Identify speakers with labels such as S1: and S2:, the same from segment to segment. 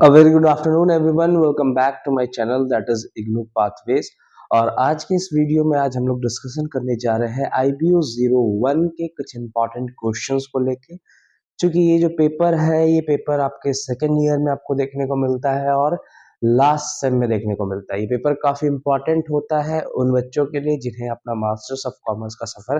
S1: A very good afternoon everyone. Welcome back to my channel that is IGNOU Pathways। और आज के इस video में आज हम लोग डिस्कशन करने जा रहे हैं IBO 01 के कुछ इंपॉर्टेंट क्वेश्चंस को लेके। क्योंकि ये जो पेपर है ये पेपर आपके सेकेंड ईयर में आपको देखने को मिलता है और लास्ट सेम में देखने को मिलता है। ये पेपर काफी इंपॉर्टेंट होता है उन बच्चों के लिए जिन्हें अपना मास्टर्स ऑफ कॉमर्स का सफर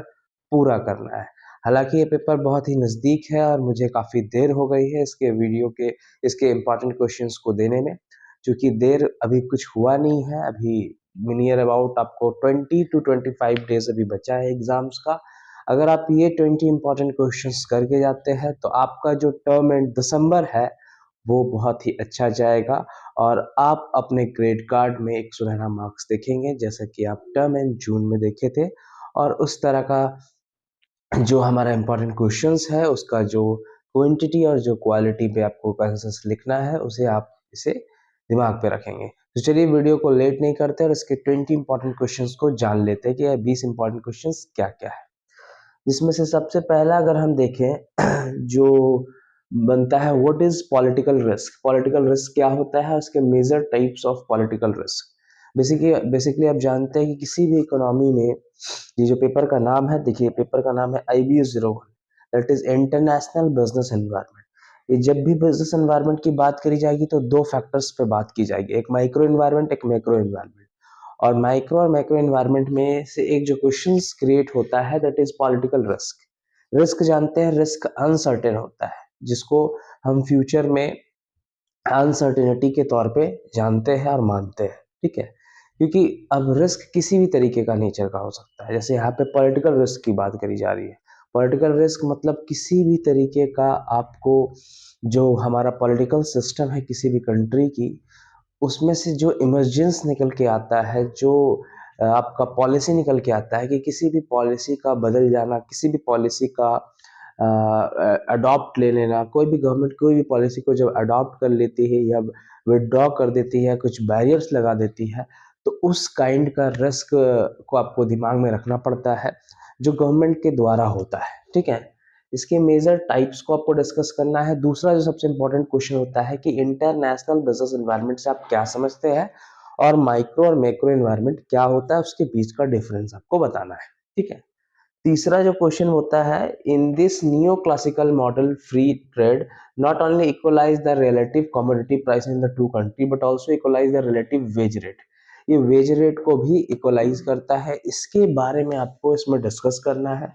S1: पूरा करना है। हालांकि ये पेपर बहुत ही नज़दीक है और मुझे काफ़ी देर हो गई है इसके इम्पॉर्टेंट क्वेश्चंस को देने में। क्योंकि देर अभी कुछ हुआ नहीं है, अभी नियर अबाउट आपको 20 to 25 डेज अभी बचा है एग्जाम्स का। अगर आप ये 20 इम्पॉर्टेंट क्वेश्चंस करके जाते हैं तो आपका जो टर्म एंड दिसंबर है वो बहुत ही अच्छा जाएगा और आप अपने ग्रेड कार्ड में एक सुनहरा मार्क्स देखेंगे, जैसा कि आप टर्म एंड जून में देखे थे। और उस तरह का जो हमारा इम्पोर्टेंट क्वेश्चंस है उसका जो क्वांटिटी और जो क्वालिटी पे आपको आंसर्स लिखना है उसे आप इसे दिमाग पे रखेंगे। तो चलिए वीडियो को लेट नहीं करते और इसके 20 इंपॉर्टेंट क्वेश्चंस को जान लेते हैं कि यह 20 इंपॉर्टेंट क्वेश्चंस क्या क्या है। जिसमें से सबसे पहला अगर हम देखें जो बनता है, what is political risk. Political risk क्या होता है, उसके major types of political risk. Basically आप जानते हैं कि किसी भी इकोनॉमी में ये जो पेपर का नाम है, देखिए पेपर का नाम है IBO 01, that is international business environment. ये जब भी बिजनेस एनवायरनमेंट की बात करी जाएगी तो दो फैक्टर्स पे बात की जाएगी, एक माइक्रो एनवायरनमेंट, एक मैक्रो एनवायरनमेंट। और माइक्रो और मैक्रो एनवायरनमेंट में से एक जो क्वेश्चंस क्रिएट होता है that is political risk. Risk जानते हैं, रिस्क अनसर्टेन होता है जिसको हम फ्यूचर में अनसर्टेनिटी के तौर पे जानते हैं और मानते हैं, ठीक है। क्योंकि अब रिस्क किसी भी तरीके का नेचर का हो सकता है, जैसे यहाँ पे पॉलिटिकल रिस्क की बात करी जा रही है। पॉलिटिकल रिस्क मतलब किसी भी तरीके का आपको जो हमारा पॉलिटिकल सिस्टम है किसी भी कंट्री की, उसमें से जो इमरजेंस निकल के आता है, जो आपका पॉलिसी निकल के आता है कि किसी भी पॉलिसी का बदल जाना, किसी भी पॉलिसी का अडॉप्ट ले लेना। कोई भी गवर्नमेंट कोई भी पॉलिसी को जब अडॉप्ट कर लेती है या विदड्रॉ कर देती है, कुछ बैरियर्स लगा देती है, तो उस काइंड का रिस्क को आपको दिमाग में रखना पड़ता है जो गवर्नमेंट के द्वारा होता है, ठीक है। इसके मेजर टाइप्स को आपको डिस्कस करना है। दूसरा जो सबसे इंपॉर्टेंट क्वेश्चन होता है कि इंटरनेशनल बिजनेस एनवायरनमेंट से आप क्या समझते हैं और माइक्रो और मैक्रो एनवायरनमेंट क्या होता है, उसके बीच का डिफरेंस आपको बताना है, ठीक है। तीसरा जो क्वेश्चन होता है, in this neo classical model free trade not only equalize the relative commodity price in the two country but also equalize the relative wage rate. ये वेज रेट को भी इक्वलाइज करता है, इसके बारे में आपको इसमें डिस्कस करना है।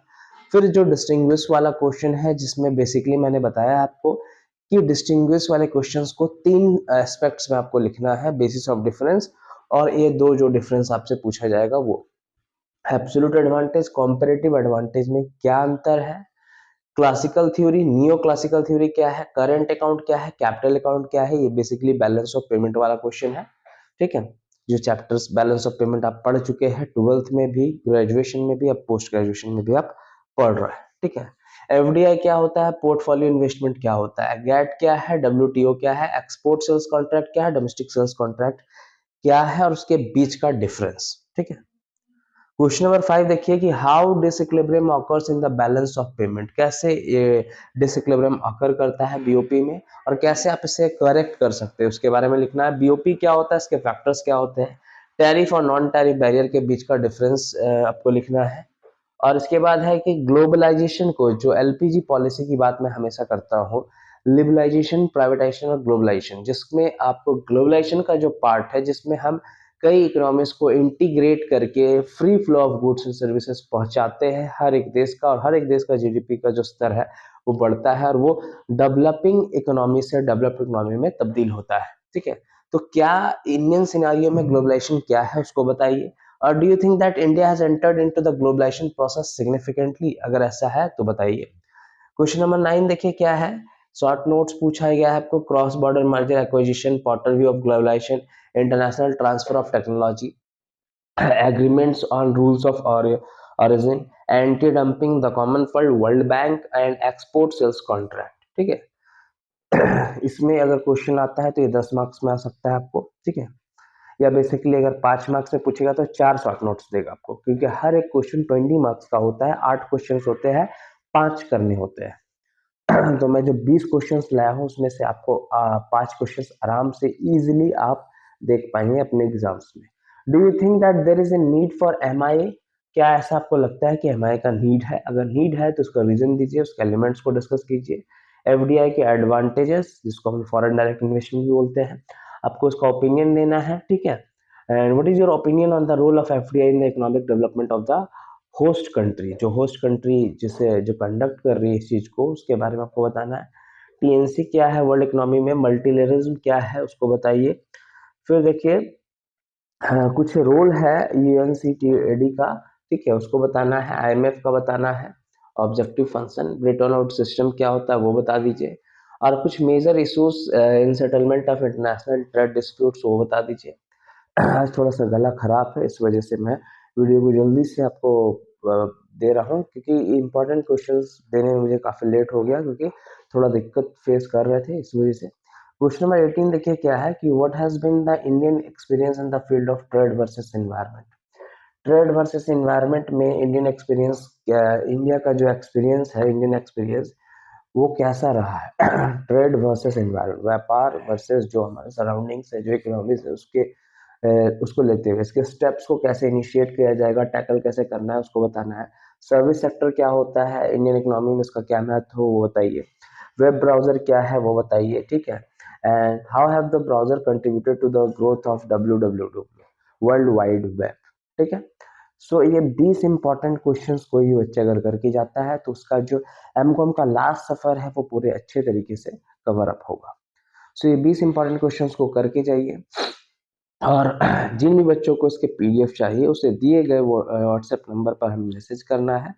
S1: फिर जो डिस्टिंग्विश वाला क्वेश्चन है, जिसमें बेसिकली मैंने बताया आपको कि डिस्टिंग्विश वाले क्वेश्चंस को तीन एस्पेक्ट्स में आपको लिखना है, बेसिस ऑफ डिफरेंस, और ये दो जो डिफरेंस आपसे पूछा जाएगा वो एब्सोल्यूट एडवांटेज, कॉम्परेटिव एडवांटेज में क्या अंतर है, classical theory, neo classical theory क्या है, करंट अकाउंट क्या है, कैपिटल अकाउंट क्या है। ये बेसिकली बैलेंस ऑफ पेमेंट वाला क्वेश्चन है, ठीक है। जो चैप्टर्स बैलेंस ऑफ पेमेंट आप पढ़ चुके हैं, ट्वेल्थ में भी, ग्रेजुएशन में भी, अब पोस्ट ग्रेजुएशन में भी आप पढ़ रहे हैं, ठीक है। FDI क्या होता है, पोर्टफोलियो इन्वेस्टमेंट क्या होता है, गैट क्या है, WTO क्या है, एक्सपोर्ट सेल्स कॉन्ट्रैक्ट क्या है, डोमेस्टिक सेल्स कॉन्ट्रैक्ट क्या है, और उसके बीच का डिफरेंस, ठीक है। क्वेश्चन नंबर 5 देखिए कि how disequilibrium occurs in the balance of payment. कैसे ये डिसइक्विलिब्रियम ऑकर करता है बीओपी में और कैसे आप इसे करेक्ट कर सकते हैं, उसके बारे में लिखना है। बीओपी क्या होता है, इसके फैक्टर्स क्या होते हैं, टैरिफ और नॉन टैरिफ बैरियर के बीच का डिफरेंस आपको लिखना है। और इसके बाद है कि ग्लोबलाइजेशन को, जो एलपीजी पॉलिसी की बात मैं हमेशा करता हूँ, लिबरलाइजेशन, प्राइवेटाइजेशन और ग्लोबलाइजेशन, जिसमें आपको ग्लोबलाइजेशन का जो पार्ट है जिसमें हम कई इकोनॉमीज को इंटीग्रेट करके free flow of goods and services पहुंचाते हैं हर एक देश का, और हर एक देश का जीडीपी का जो स्तर है वो बढ़ता है और वो डेवलपिंग इकोनॉमी से डेवलप्ड इकोनॉमी में तब्दील होता है, ठीक है। तो क्या इंडियन सिनारियो में ग्लोबलाइजेशन क्या है उसको बताइए। और do you think that India has entered into the globalisation process significantly, अगर ऐसा है तो बताइए। क्वेश्चन नंबर 9 देखिए क्या है, शॉर्ट नोट्स पूछा गया है आपको, cross border merger acquisition, point view of globalisation, international transfer of technology, agreements on rules of origin, anti dumping, the common fund, world bank and export sales contract, ठीक है। इसमें अगर क्वेश्चन आता है तो ये 10 मार्क्स में आ सकता है आपको, ठीक है। या बेसिकली अगर 5 मार्क्स में पूछेगा तो 4 शॉर्ट नोट्स देगा आपको, क्योंकि हर एक क्वेश्चन 20 मार्क्स का होता है, 8 क्वेश्चन होते हैं, 5 करने होते हैं। तो मैं जो 20 क्वेश्चंस लाया हूँ उसमें से आपको 5 क्वेश्चंस आराम से इजीली आप देख पाएंगे अपने एग्जाम्स में। Do you think that there is a need for MIA? क्या ऐसा आपको लगता है कि एमआईए का नीड है? अगर नीड है तो उसका रीजन दीजिए, उसके एलिमेंट्स को डिस्कस कीजिए। एफडीआई के एडवांटेजेस, जिसको हम फॉरेन डायरेक्ट इन्वेस्टमेंट भी बोलते हैं, आपको उसका ओपिनियन देना है, ठीक है। And what is your opinion on the role of FDI in the economic development of the host country? जो होस्ट कंट्री जिसे जो कंडक्ट कर रही है इस चीज को, उसके बारे में आपको बताना है। टीएनसी क्या है वर्ल्ड इकोनॉमी में, मल्टीलेटरलिज्म क्या है उसको बताइए। फिर देखिए, हाँ, कुछ रोल है यूएनसीटीएडी का, ठीक है, उसको बताना है। आईएमएफ का बताना है। Objective function, Bretton Woods system क्या होता है वो बता दीजिए। और कुछ major issues in settlement of international trade disputes वो बता दीजिए। आज थोड़ा सा गला खराब है, इस वजह से मैं वीडियो को जल्दी से आपको दे रहा हूँ, क्योंकि इंपॉर्टेंट क्वेश्चंस देने में मुझे काफ़ी लेट हो गया, क्योंकि थोड़ा दिक्कत फेस कर रहे थे इस वजह से। क्वेश्चन नंबर 18 देखिए क्या है कि what has been the Indian experience in the field of trade versus environment? Trade versus environment में इंडियन एक्सपीरियंस क्या, इंडिया का जो एक्सपीरियंस है, इंडियन एक्सपीरियंस वो कैसा रहा है? ट्रेड वर्सेस एनवायरनमेंट, व्यापार वर्सेस जो हमारे सराउंडिंग्स है, जो इकोनॉमिक्स है, उसको लेते हुए इसके स्टेप्स को कैसे इनिशिएट किया जाएगा, टैकल कैसे करना है उसको बताना है। सर्विस सेक्टर क्या होता है इंडियन इकोनॉमी में, इसका क्या महत्व हो वो बताइए। वेब ब्राउजर क्या है वो बताइए, ठीक है। And how have the browser contributed to the growth of W world wide web, ठीक है। सो ये 20 इंपॉर्टेंट क्वेश्चंस कोई भी बच्चा अगर करके जाता है तो उसका जो एमकॉम का लास्ट सफर है वो पूरे अच्छे तरीके से कवर अप होगा। सो ये 20 इंपॉर्टेंट क्वेश्चंस को करके जाइए। और जिन भी बच्चों को इसके पीडीएफ चाहिए उसे दिए गए व्हाट्सएप नंबर पर हमें मैसेज करना है।